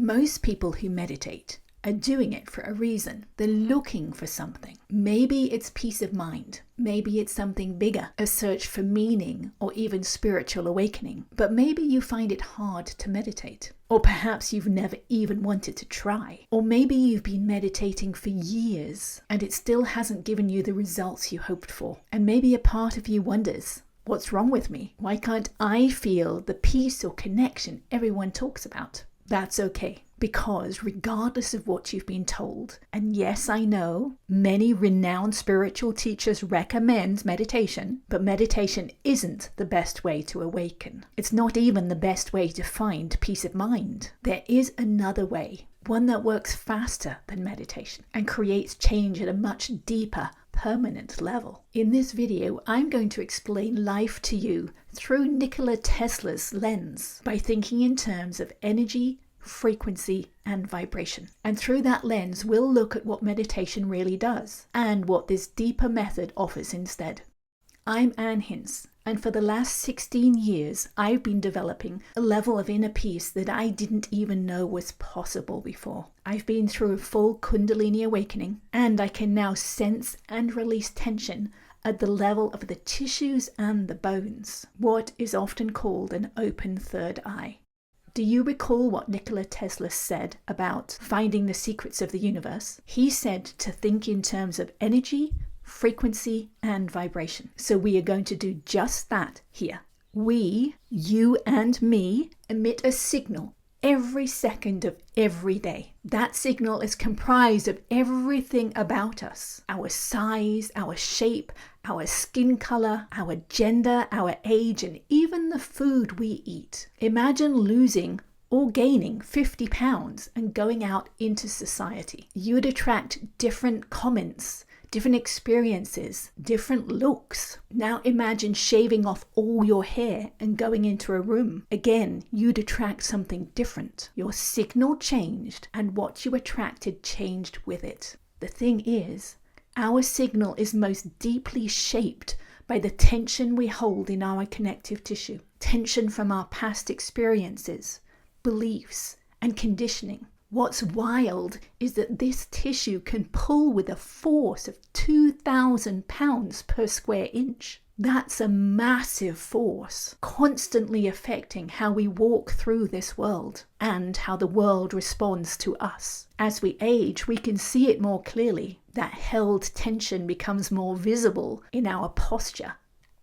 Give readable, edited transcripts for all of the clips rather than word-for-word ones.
Most people who meditate are doing it for a reason. They're looking for something. Maybe it's peace of mind. Maybe it's something bigger, a search for meaning or even spiritual awakening. But maybe you find it hard to meditate. Or perhaps you've never even wanted to try. Or maybe you've been meditating for years and it still hasn't given you the results you hoped for. And maybe a part of you wonders, what's wrong with me? Why can't I feel the peace or connection everyone talks about? That's okay. Because regardless of what you've been told, and yes, I know many renowned spiritual teachers recommend meditation, but meditation isn't the best way to awaken. It's not even the best way to find peace of mind. There is another way, one that works faster than meditation and creates change at a much deeper, permanent level. In this video, I'm going to explain life to you through Nikola Tesla's lens by thinking in terms of energy, frequency, and vibration. And through that lens, we'll look at what meditation really does and what this deeper method offers instead. I'm Anne Hince, and for the last 16 years, I've been developing a level of inner peace that I didn't even know was possible before. I've been through a full Kundalini awakening, and I can now sense and release tension at the level of the tissues and the bones, what is often called an open third eye. Do you recall what Nikola Tesla said about finding the secrets of the universe? He said to think in terms of energy, frequency, and vibration. So we are going to do just that here. We, you and me, emit a signal every second of every day. That signal is comprised of everything about us: our size, our shape, our skin color, our gender, our age, and even the food we eat. Imagine losing or gaining 50 pounds and going out into society. You'd attract different comments, different experiences, different looks. Now imagine shaving off all your hair and going into a room. Again, you'd attract something different. Your signal changed and what you attracted changed with it. The thing is, our signal is most deeply shaped by the tension we hold in our connective tissue. Tension from our past experiences, beliefs, and conditioning. What's wild is that this tissue can pull with a force of 2,000 pounds per square inch. That's a massive force, constantly affecting how we walk through this world and how the world responds to us. As we age, we can see it more clearly. That held tension becomes more visible in our posture,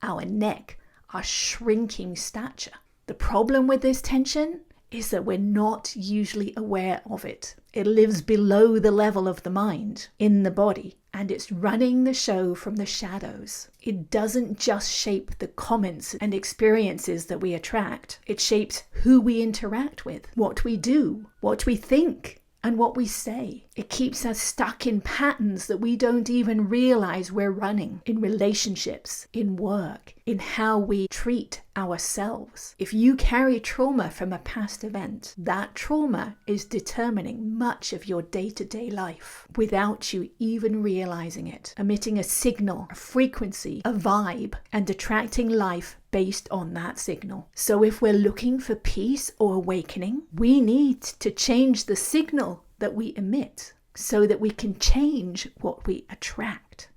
our neck, our shrinking stature. The problem with this tension is that we're not usually aware of it. It lives below the level of the mind, in the body, and it's running the show from the shadows. It doesn't just shape the comments and experiences that we attract. It shapes who we interact with, what we do, what we think, and what we say. It keeps us stuck in patterns that we don't even realize we're running in relationships, in work, in how we treat ourselves. If you carry trauma from a past event, that trauma is determining much of your day-to-day life without you even realizing it, emitting a signal, a frequency, a vibe, and attracting life based on that signal. So if we're looking for peace or awakening, we need to change the signal that we emit so that we can change what we attract.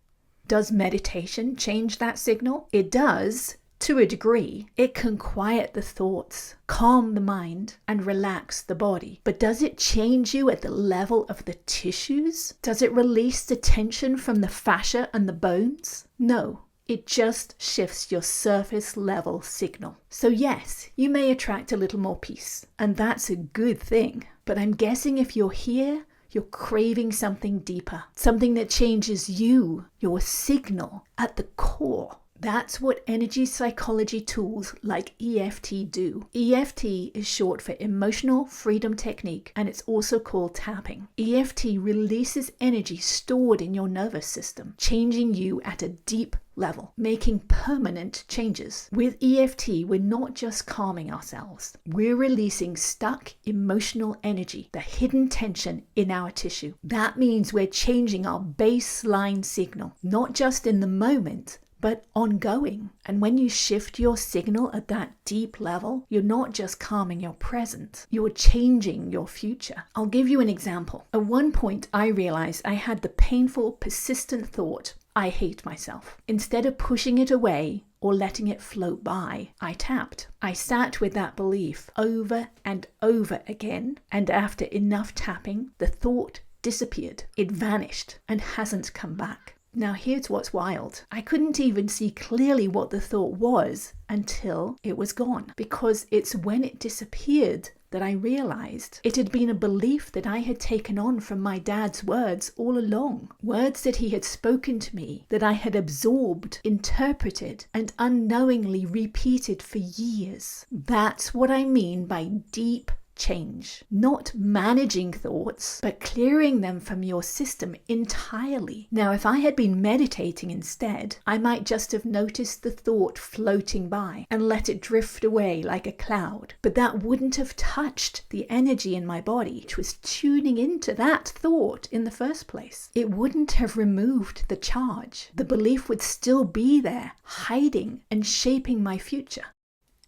Does meditation change that signal? It does, to a degree. It can quiet the thoughts, calm the mind, and relax the body. But does it change you at the level of the tissues? Does it release the tension from the fascia and the bones? No. It just shifts your surface level signal. So yes, you may attract a little more peace, and that's a good thing. But I'm guessing if you're here, you're craving something deeper, something that changes you, your signal at the core. That's what energy psychology tools like EFT do. EFT is short for Emotional Freedom Technique, and it's also called tapping. EFT releases energy stored in your nervous system, changing you at a deep level, making permanent changes. With EFT, we're not just calming ourselves. We're releasing stuck emotional energy, the hidden tension in our tissue. That means we're changing our baseline signal, not just in the moment, but ongoing. And when you shift your signal at that deep level, you're not just calming your present, you're changing your future. I'll give you an example. At one point, I realized I had the painful, persistent thought, I hate myself. Instead of pushing it away or letting it float by, I tapped. I sat with that belief over and over again, and after enough tapping, the thought disappeared. It vanished and hasn't come back. Now here's what's wild. I couldn't even see clearly what the thought was until it was gone, because it's when it disappeared that I realized it had been a belief that I had taken on from my dad's words all along. Words that he had spoken to me, that I had absorbed, interpreted, and unknowingly repeated for years. That's what I mean by deep change. Not managing thoughts, but clearing them from your system entirely. Now, if I had been meditating instead, I might just have noticed the thought floating by and let it drift away like a cloud. But that wouldn't have touched the energy in my body, which was tuning into that thought in the first place. It wouldn't have removed the charge. The belief would still be there, hiding and shaping my future.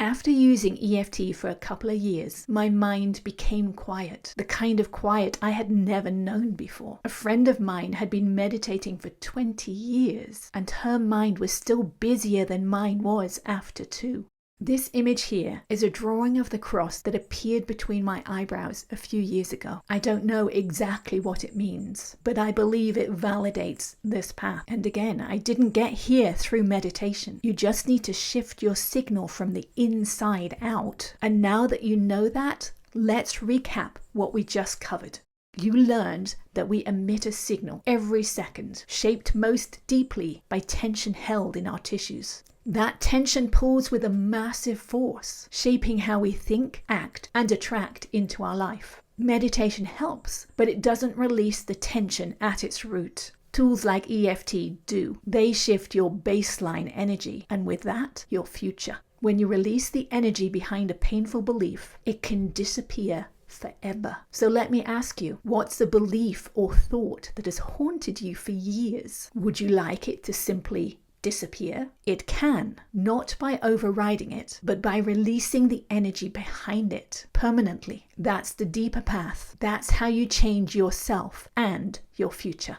After using EFT for a couple of years, my mind became quiet, the kind of quiet I had never known before. A friend of mine had been meditating for 20 years, and her mind was still busier than mine was after too. This image here is a drawing of the cross that appeared between my eyebrows a few years ago. I don't know exactly what it means, but I believe it validates this path. And again, I didn't get here through meditation. You just need to shift your signal from the inside out. And now that you know that, let's recap what we just covered. You learned that we emit a signal every second, shaped most deeply by tension held in our tissues. That tension pulls with a massive force, shaping how we think, act, and attract into our life. Meditation helps, but it doesn't release the tension at its root. Tools like EFT do. They shift your baseline energy, and with that, your future. When you release the energy behind a painful belief, it can disappear forever. So let me ask you, what's the belief or thought that has haunted you for years? Would you like it to simply disappear? It can, not by overriding it, but by releasing the energy behind it permanently. That's the deeper path. That's how you change yourself and your future.